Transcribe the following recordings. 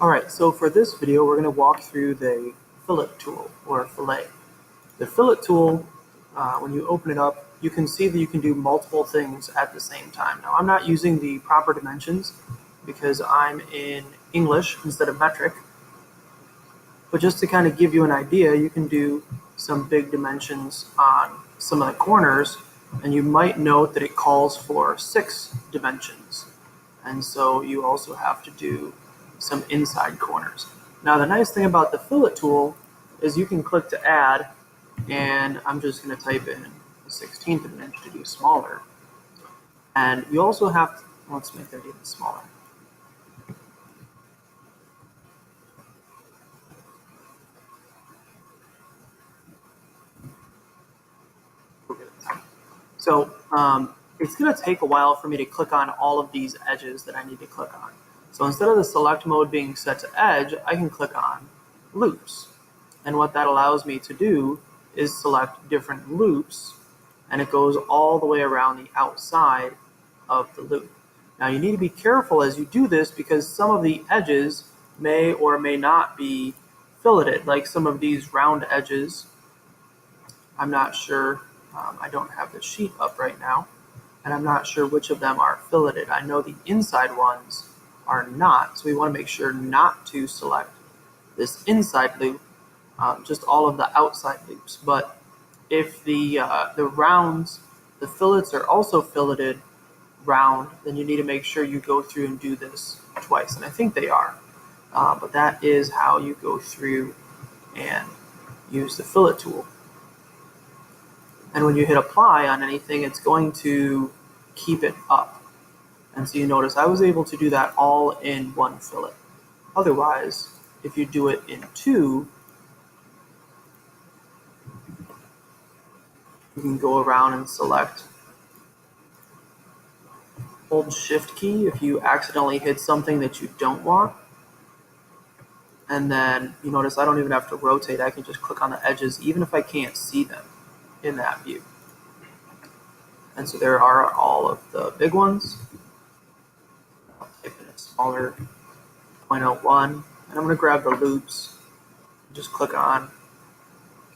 Alright, so for this video we're going to walk through the fillet tool, or fillet. The fillet tool, when you open it up, you can see that you can do multiple things at the same time. Now I'm not using the proper dimensions because I'm in English instead of metric, but just to kind of give you an idea, you can do some big dimensions on some of the corners, and you might note that it calls for 6 dimensions. And so you also have to do some inside corners. Now the nice thing about the fillet tool is you can click to add, and I'm just going to type in 1/16 of an inch to do smaller. And you also have to, let's make that even smaller. So it's going to take a while for me to click on all of these edges that I need to click on. So instead of the select mode being set to edge, I can click on loops. And what that allows me to do is select different loops, and it goes all the way around the outside of the loop. Now you need to be careful as you do this because some of the edges may or may not be filleted, like some of these round edges. I'm not sure. I don't have the sheet up right now, and I'm not sure which of them are filleted. I know the inside ones are not, so we want to make sure not to select this inside loop, just all of the outside loops. But if the rounds, the fillets are also filleted round, then you need to make sure you go through and do this twice, and I think they are. But that is how you go through and use the fillet tool. And when you hit apply on anything, it's going to keep it up. And so you notice I was able to do that all in one fillet. Otherwise, if you do it in 2, you can go around and select. Hold Shift key if you accidentally hit something that you don't want. And then you notice I don't even have to rotate. I can just click on the edges even if I can't see them in that view. And so there are all of the big ones. I'll type in a smaller 0.01, and I'm going to grab the loops, just click on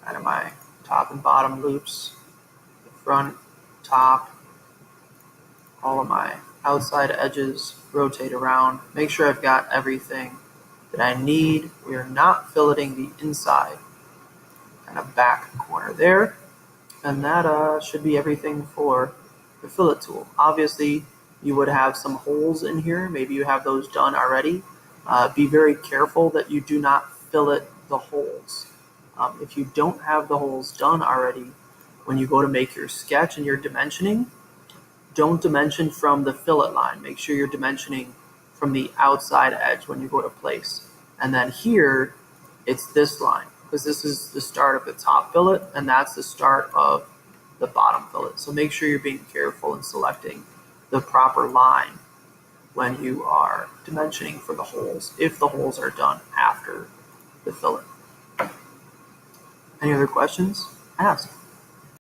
kind of my top and bottom loops, the front, top, all of my outside edges, rotate around, make sure I've got everything that I need. We are not filleting the inside, kind of back corner there. And that should be everything for the fillet tool. Obviously, you would have some holes in here. Maybe you have those done already. Be very careful that you do not fillet the holes. If you don't have the holes done already, when you go to make your sketch and your dimensioning, don't dimension from the fillet line. Make sure you're dimensioning from the outside edge when you go to place. And then here, it's this line, because this is the start of the top fillet, and that's the start of the bottom fillet. So make sure you're being careful in selecting the proper line when you are dimensioning for the holes, if the holes are done after the fillet. Any other questions? Ask.